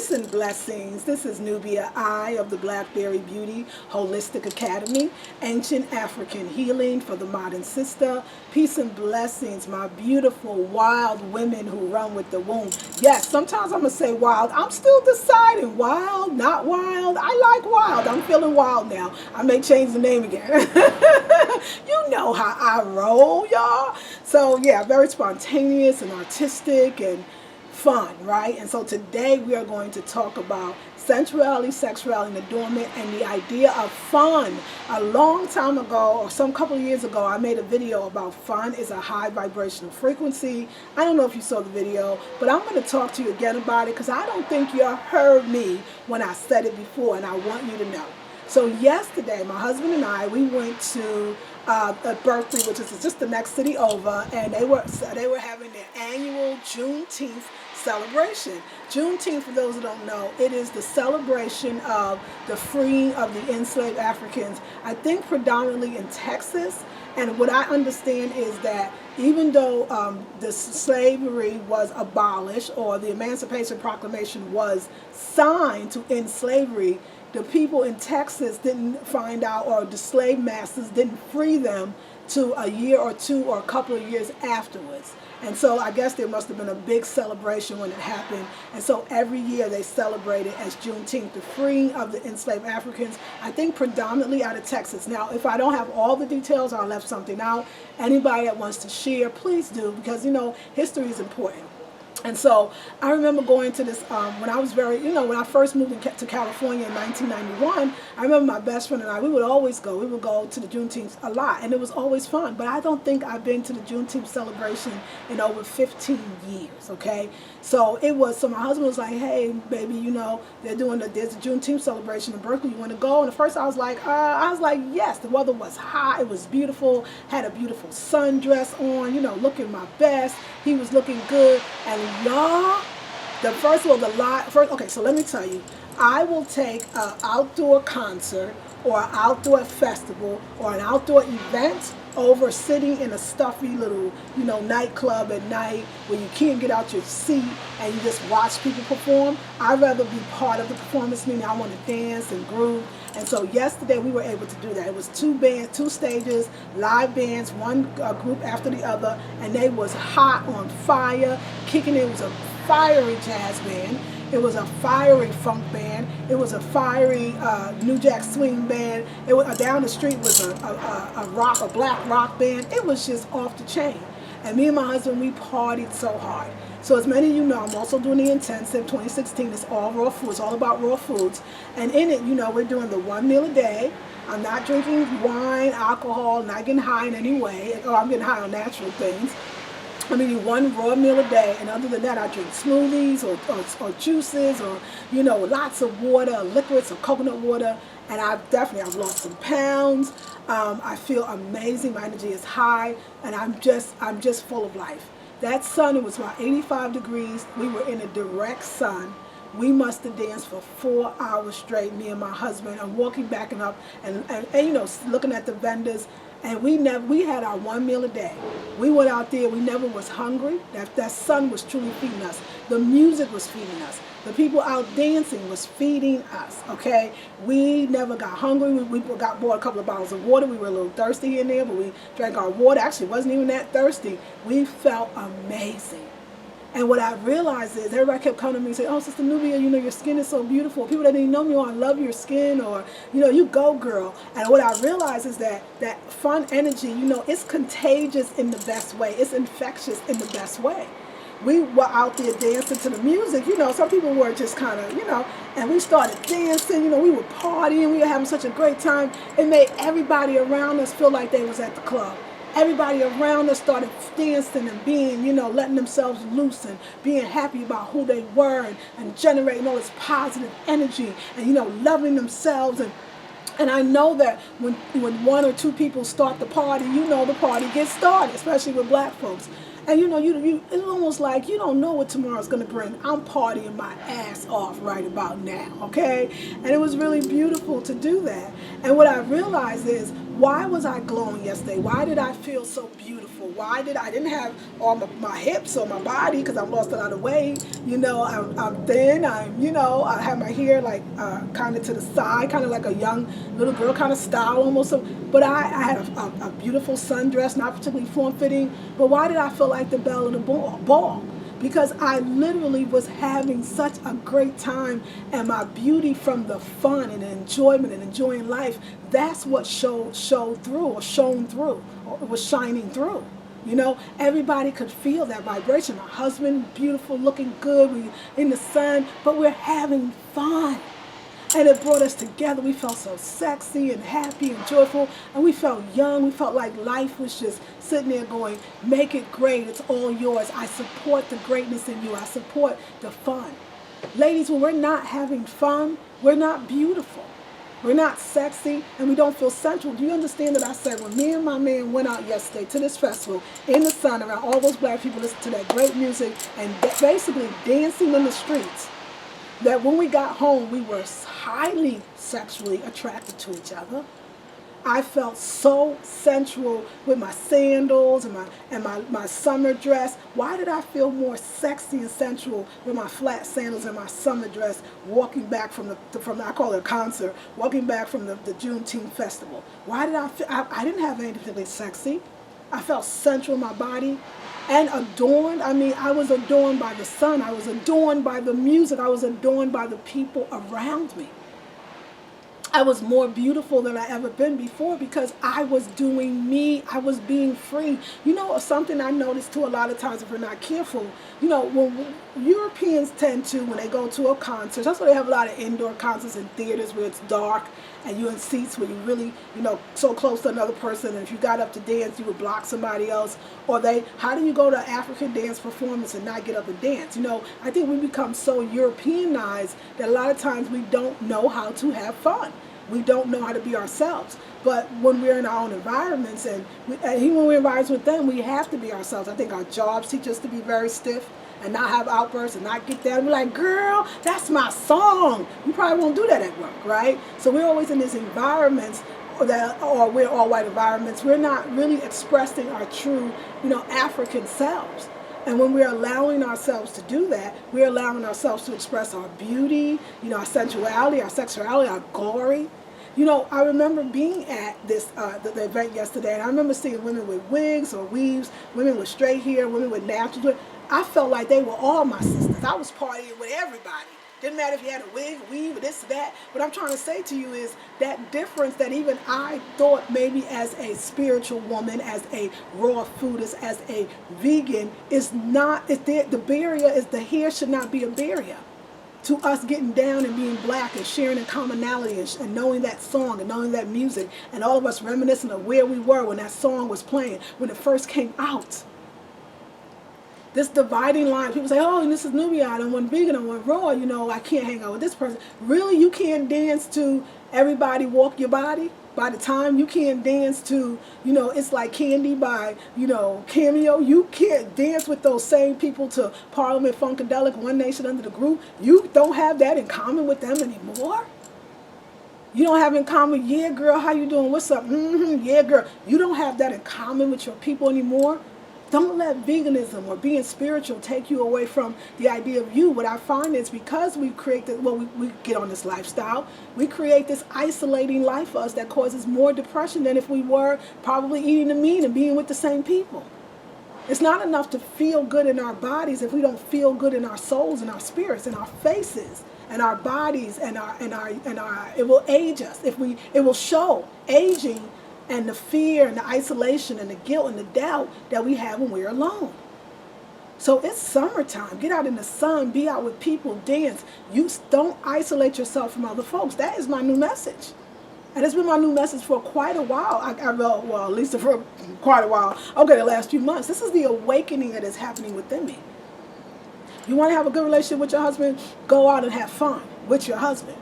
Peace and blessings. This is Nubia I of the Blackberry Beauty Holistic Academy, Ancient African Healing for the Modern Sister. Peace and blessings, my beautiful wild women who run with the womb. Yes, sometimes I'm going to say wild. I'm still deciding wild, not wild. I like wild. I'm feeling wild now. I may change the name again. You know how I roll, y'all. So yeah, very spontaneous and artistic and fun, right? And so today we are going to talk about sensuality, sexuality, and adornment, and the idea of fun. A long time ago, or some couple of years ago, I made a video about fun is a high vibrational frequency. I don't know if you saw the video, but I'm going to talk to you again about it because I don't think you heard me when I said it before, and I want you to know. So yesterday, my husband and I, we went to Berkeley, which is just the next city over, and they were having their annual Juneteenth celebration. Juneteenth, for those who don't know, it is the celebration of the freeing of the enslaved Africans, I think predominantly in Texas. And what I understand is that even though the slavery was abolished or the Emancipation Proclamation was signed to end slavery, the people in Texas didn't find out, or the slave masters didn't free them to a year or two or a couple of years afterwards. And so I guess there must have been a big celebration when it happened. And so every year they celebrate it as Juneteenth, the freeing of the enslaved Africans, I think predominantly out of Texas. Now, if I don't have all the details or I left something out, anybody that wants to share, please do, because, you know, history is important. And so I remember going to this, when I was when I first moved to California in 1991, I remember my best friend and I, we would always go. We would go to the Juneteenth a lot, and it was always fun. But I don't think I've been to the Juneteenth celebration in over 15 years, okay? So my husband was like, hey, baby, you know, there's a Juneteenth celebration in Berkeley. You want to go? And at first I was like, yes. The weather was hot. It was beautiful. Had a beautiful sundress on, you know, looking my best. He was looking good. And y'all, okay, so let me tell you, I will take an outdoor concert or an outdoor festival or an outdoor event over sitting in a stuffy little, you know, nightclub at night where you can't get out your seat and you just watch people perform. I'd rather be part of the performance, meaning I want to dance and groove. And so yesterday we were able to do that. It was two stages, live bands, one group after the other, and they was hot, on fire, kicking it. It was a fiery jazz band. It was a fiery funk band. It was a fiery New Jack Swing band. Down the street was a black rock band. It was just off the chain. And me and my husband, we partied so hard. So as many of you know, I'm also doing the Intensive 2016. It's all raw food. It's all about raw foods. And in it, you know, we're doing the 1 meal a day. I'm not drinking wine, alcohol, not getting high in any way. Or I'm getting high on natural things. I'm eating 1 raw meal a day, and other than that, I drink smoothies or juices or, you know, lots of water, liquids or coconut water, and I've lost some pounds. I feel amazing. My energy is high, and I'm just full of life. That sun, it was about 85 degrees. We were in a direct sun. We must have danced for 4 hours straight, me and my husband. I'm walking back and up and you know, looking at the vendors. And we had our 1 meal a day. We went out there, we never was hungry. That sun was truly feeding us. The music was feeding us. The people out dancing was feeding us, okay? We never got hungry. We bought a couple of bottles of water. We were a little thirsty in there, but we drank our water. Actually, wasn't even that thirsty. We felt amazing. And what I realized is everybody kept coming to me and saying, oh, Sister Nubia, you know, your skin is so beautiful. People that didn't know me, oh, I love your skin, or, you know, you go, girl. And what I realized is that fun energy, you know, it's contagious in the best way. It's infectious in the best way. We were out there dancing to the music. You know, some people were just kind of, you know, and we started dancing. You know, we were partying. We were having such a great time. It made everybody around us feel like they was at the club. Everybody around us started dancing and being, you know, letting themselves loose and being happy about who they were and generating all this positive energy and, you know, loving themselves. And I know that when 1 or 2 people start the party, you know the party gets started, especially with black folks. And you know, it's almost like you don't know what tomorrow's going to bring. I'm partying my ass off right about now, okay? And it was really beautiful to do that. And what I realized is Why was I glowing yesterday? Why did I feel so beautiful? Why did I didn't have all my hips or my body because I've lost a lot of weight. You know, I'm thin. I have my hair like kind of to the side, kind of like a young little girl kind of style almost. So, but I had a beautiful sundress, not particularly form-fitting. But why did I feel like the belle of the ball? Because I literally was having such a great time, and my beauty from the fun and the enjoyment and enjoying life, that's what shone through, or it was shining through. You know, everybody could feel that vibration. My husband, beautiful, looking good, we in the sun, but we're having fun. And it brought us together. We felt so sexy and happy and joyful. And we felt young. We felt like life was just sitting there going, make it great. It's all yours. I support the greatness in you. I support the fun. Ladies, when we're not having fun, we're not beautiful. We're not sexy, and we don't feel sensual. Do you understand that I said when me and my man went out yesterday to this festival in the sun around all those black people listening to that great music and basically dancing in the streets, that when we got home, we were highly sexually attracted to each other. I felt so sensual with my sandals and my summer dress. Why did I feel more sexy and sensual with my flat sandals and my summer dress walking back from I call it a concert, walking back from the Juneteenth festival? Why did I feel, I didn't have anything particularly sexy. I felt sensual in my body and adorned. I mean, I was adorned by the sun. I was adorned by the music. I was adorned by the people around me. I was more beautiful than I ever been before because I was doing me. I was being free. You know, something I noticed too a lot of times if we're not careful, you know, when Europeans tend to, when they go to a concert, that's why they have a lot of indoor concerts in theaters where it's dark and you're in seats where you really, you know, so close to another person, and if you got up to dance, you would block somebody else. Or how do you go to an African dance performance and not get up and dance? You know, I think we become so Europeanized that a lot of times we don't know how to have fun. We don't know how to be ourselves. But when we're in our own environments, and even when we're in environments with them, we have to be ourselves. I think our jobs teach us to be very stiff and not have outbursts and not get that. We're like, girl, that's my song. You probably won't do that at work, right? So we're always in these environments or we're all white environments. We're not really expressing our true, you know, African selves. And when we're allowing ourselves to do that, we're allowing ourselves to express our beauty, you know, our sensuality, our sexuality, our glory. You know, I remember being at this the event yesterday, and I remember seeing women with wigs or weaves, women with straight hair, women with natural hair. I felt like they were all my sisters. I was partying with everybody. Didn't matter if you had a wig, weave, or this, that. What I'm trying to say to you is that difference that even I thought maybe as a spiritual woman, as a raw foodist, as a vegan, is not, the barrier is the hair should not be a barrier to us getting down and being black and sharing in commonality and knowing that song and knowing that music and all of us reminiscing of where we were when that song was playing, when it first came out. This dividing line, people say, oh, this is Nubia, I don't want vegan, I want raw, you know, I can't hang out with this person. Really, you can't dance to Everybody Walk Your Body? By the time you can't dance to, you know, It's Like Candy by, you know, Cameo, you can't dance with those same people to Parliament Funkadelic, One Nation Under the Groove. You don't have that in common with them anymore? You don't have in common, yeah, girl, how you doing? What's up? Yeah, girl. You don't have that in common with your people anymore? Don't let veganism or being spiritual take you away from the idea of you. What I find is because we create this, we get on this lifestyle, we create this isolating life for us that causes more depression than if we were probably eating the meat and being with the same people. It's not enough to feel good in our bodies if we don't feel good in our souls and our spirits and our faces and our bodies and our it will age us. It will show aging and the fear and the isolation and the guilt and the doubt that we have when we're alone. So it's summertime. Get out in the sun, be out with people, dance. You don't isolate yourself from other folks. That is my new message. And it's been my new message for quite a while. Well, at least for quite a while. Okay, the last few months. This is the awakening that is happening within me. You want to have a good relationship with your husband? Go out and have fun with your husband.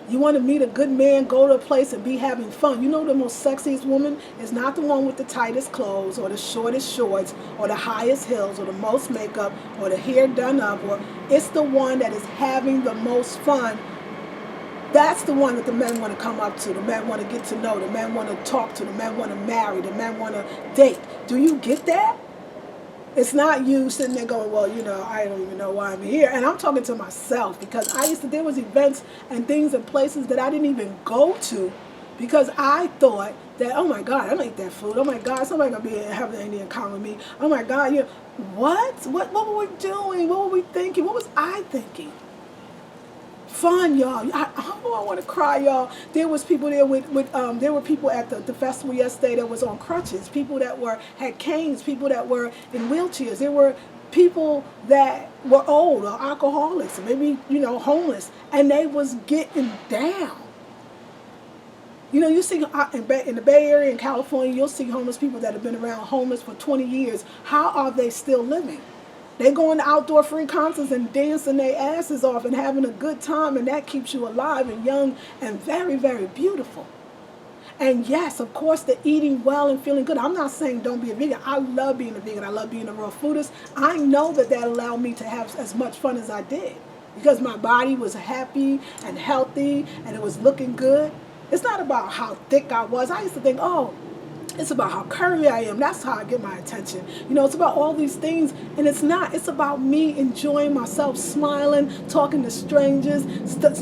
You want to meet a good man, go to a place and be having fun. You know the most sexiest woman is not the one with the tightest clothes or the shortest shorts or the highest heels or the most makeup or the hair done up. Or it's the one that is having the most fun That's the one that the men want to come up to, the men want to get to know, the men want to talk to, the men want to marry, the men want to date. Do you get that? It's not you sitting there going, well, I don't even know why I'm here. And I'm talking to myself, because there was events and things and places that I didn't even go to because I thought that, oh my God, I don't eat that food. Oh my God, somebody going to be having any encounter with me. Oh my God, what? What were we doing? What were we thinking? What was I thinking? Fun, y'all. I want to cry, y'all. There was people there there were people at the festival yesterday that was on crutches, people that had canes, people that were in wheelchairs. There were people that were old or alcoholics, or maybe, homeless, and they was getting down. You see in the Bay Area in California, you'll see homeless people that have been around homeless for 20 years. How are they still living? They going to outdoor free concerts and dancing their asses off and having a good time, and that keeps you alive and young and very, very beautiful. And yes, of course, the eating well and feeling good. I'm not saying don't be a vegan. I love being a vegan. I love being a raw foodist. I know that allowed me to have as much fun as I did because my body was happy and healthy and it was looking good. It's not about how thick I was. I used to think, it's about how curvy I am. That's how I get my attention. It's about all these things, and it's not. It's about me enjoying myself, smiling, talking to strangers,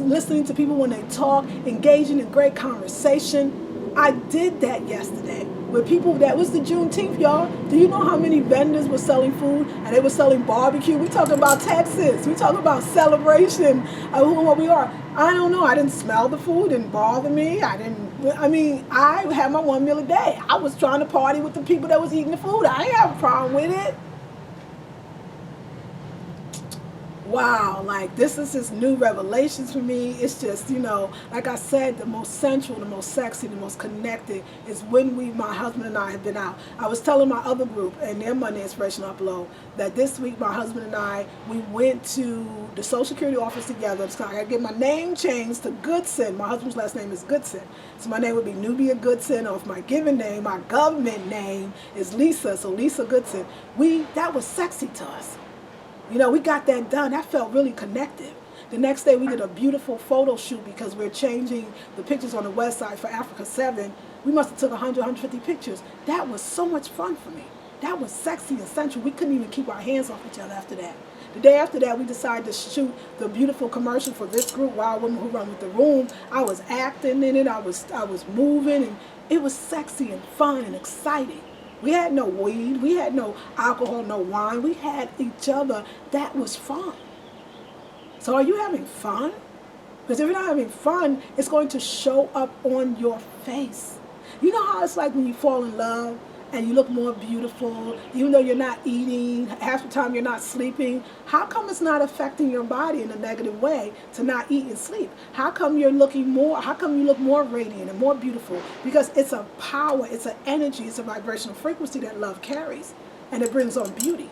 listening to people when they talk, engaging in great conversation. I did that yesterday with people. That was the Juneteenth, y'all. Do you know how many vendors were selling food, and they were selling barbecue? We talking about Texas. We talking about celebration of who and what we are. I don't know. I didn't smell the food. It didn't bother me. I had my one meal a day. I was trying to party with the people that was eating the food. I didn't have a problem with it. Wow, this is just new revelations for me. It's just, like I said, the most sensual, the most sexy, the most connected is when my husband and I have been out. I was telling my other group and their Monday Inspirational Upload that this week my husband and I, we went to the Social Security office together. So I got to get my name changed to Goodson. My husband's last name is Goodson. So my name would be Nubia Goodson, or if my given name, my government name is Lisa, so Lisa Goodson. That was sexy to us. We got that done. That felt really connected. The next day we did a beautiful photo shoot because we're changing the pictures on the website for Africa 7. We must have took 100, 150 pictures. That was so much fun for me. That was sexy and sensual. We couldn't even keep our hands off each other after that. The day after that, we decided to shoot the beautiful commercial for this group, Wild Women Who Run With The Room. I was acting in it. I was moving, and it was sexy and fun and exciting. We had no weed, we had no alcohol, no wine. We had each other. That was fun. So are you having fun? Because if you're not having fun, it's going to show up on your face. You know how it's like when you fall in love and you look more beautiful, even though you're not eating, half the time you're not sleeping. How come it's not affecting your body in a negative way to not eat and sleep? How come you look more radiant and more beautiful? Because it's a power, it's an energy, it's a vibrational frequency that love carries, and it brings on beauty.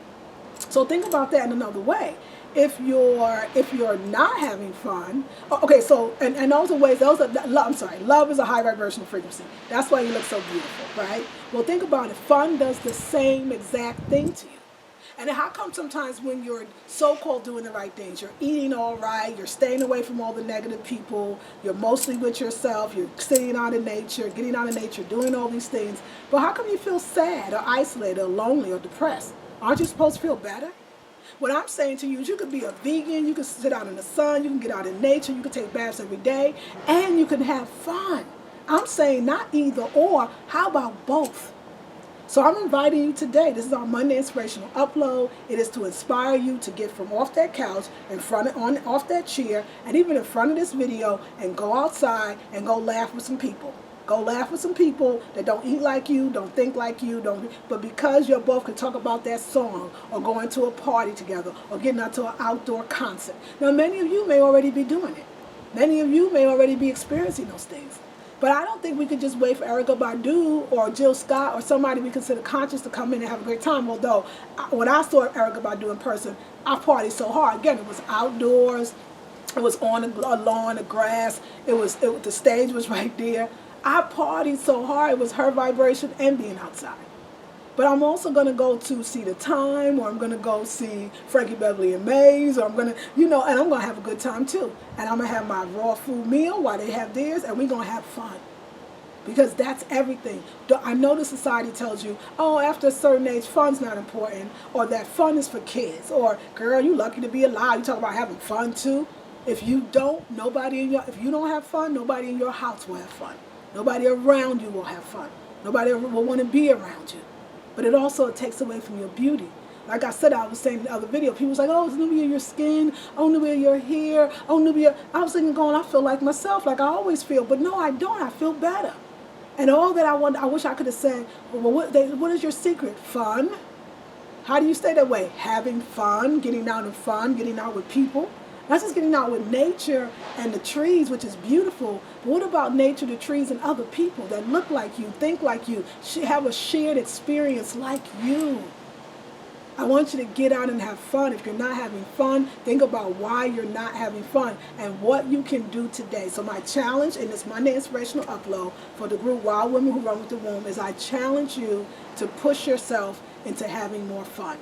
So think about that in another way. If you're not having fun, okay, so, and those are ways, love is a high vibrational frequency. That's why you look so beautiful, right? Well, think about it. Fun does the same exact thing to you. And how come sometimes when you're so-called doing the right things, you're eating all right, you're staying away from all the negative people, you're mostly with yourself, you're sitting out in nature, getting out in nature, doing all these things, but how come you feel sad or isolated or lonely or depressed? Aren't you supposed to feel better? What I'm saying to you is you could be a vegan, you can sit out in the sun, you can get out in nature, you can take baths every day, and you can have fun. I'm saying not either or, how about both? So I'm inviting you today. This is our Monday Inspirational Upload. It is to inspire you to get from off that couch, off that chair, and even in front of this video, and go outside and go laugh with some people. Go laugh with some people that don't eat like you, don't think like you, but because you both can talk about that song, or going to a party together, or getting out to an outdoor concert. Now, many of you may already be doing it. Many of you may already be experiencing those things. But I don't think we could just wait for Erykah Badu or Jill Scott or somebody we consider conscious to come in and have a great time. Although, when I saw Erykah Badu in person, I partied so hard. Again, it was outdoors. It was on a lawn, the grass. The stage was right there. I partied so hard. It was her vibration and being outside. But I'm also going to go to see The Time, or I'm going to go see Frankie Beverly and Mays, or I'm going to, and I'm going to have a good time too. And I'm going to have my raw food meal while they have theirs, and we're going to have fun. Because that's everything. I know the society tells you, oh, after a certain age, fun's not important, or that fun is for kids, or girl, you lucky to be alive. You talk about having fun too. If you don't, if you don't have fun, nobody in your house will have fun. Nobody around you will have fun. Nobody will want to be around you. But it also takes away from your beauty. Like I said, I was saying in the other video, people was like, oh, it's Nubia, your skin. Oh, Nubia, your hair. Oh, Nubia. I was thinking going, I feel like myself, like I always feel. But no, I don't. I feel better. And all that I wish I could have said, well, what is your secret? Fun. How do you stay that way? Having fun, getting out in fun, getting out with people. Not just getting out with nature and the trees, which is beautiful, but what about nature, the trees, and other people that look like you, think like you, have a shared experience like you? I want you to get out and have fun. If you're not having fun, think about why you're not having fun and what you can do today. So my challenge in this Monday Inspirational Upload for the group Wild Women Who Run With the Womb is I challenge you to push yourself into having more fun.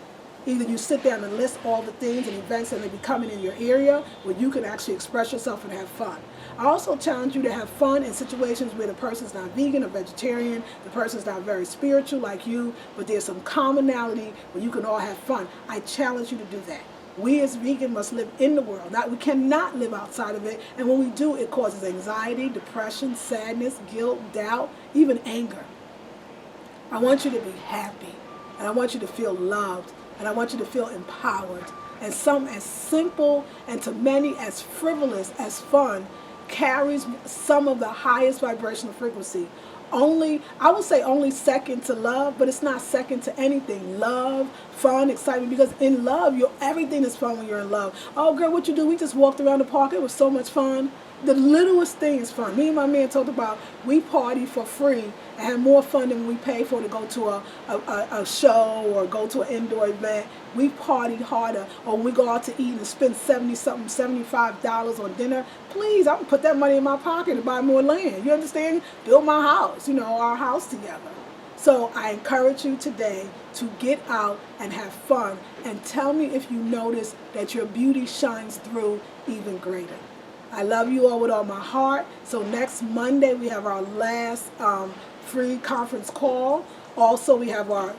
Either you sit down and list all the things and events that may be coming in your area where you can actually express yourself and have fun. I also challenge you to have fun in situations where the person's not vegan or vegetarian, the person's not very spiritual like you, but there's some commonality where you can all have fun. I challenge you to do that. We as vegans must live in the world. We cannot live outside of it, and when we do, it causes anxiety, depression, sadness, guilt, doubt, even anger. I want you to be happy, and I want you to feel loved, and I want you to feel empowered. And some as simple and to many as frivolous as fun carries some of the highest vibrational frequency. I would say only second to love, but it's not second to anything. Love, fun, excitement, because in love, everything is fun when you're in love. Oh girl, what you do? We just walked around the park. It was so much fun. The littlest thing is fun. Me and my man talked about we party for free and have more fun than we pay for to go to a show or go to an indoor event. We partied harder, or when we go out to eat and spend $75 on dinner. Please, I'm gonna put that money in my pocket to buy more land. You understand? Build my house, our house together. So I encourage you today to get out and have fun, and tell me if you notice that your beauty shines through even greater. I love you all with all my heart. So next Monday we have our last free conference call. Also, we have our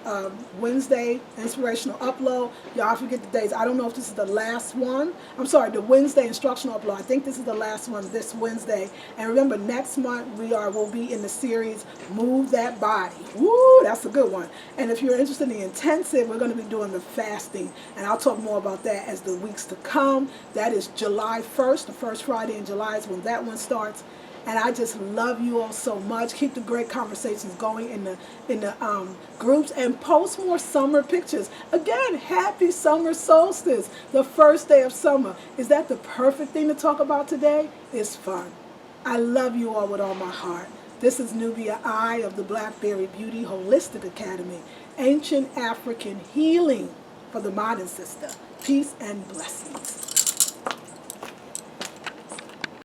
Wednesday Inspirational Upload. Y'all forget the days. I don't know if this is the last one. I'm sorry, the Wednesday Instructional Upload. I think this is the last one this Wednesday. And remember, next month we'll be in the series Move That Body. Woo, that's a good one. And if you're interested in the intensive, we're going to be doing the fasting. And I'll talk more about that as the weeks to come. That is July 1st. The first Friday in July is when that one starts. And I just love you all so much. Keep the great conversations going in the groups, and post more summer pictures. Again, happy summer solstice, the first day of summer. Is that the perfect thing to talk about today? It's fun. I love you all with all my heart. This is Nubia I of the Blackberry Beauty Holistic Academy. Ancient African healing for the modern sister. Peace and blessings.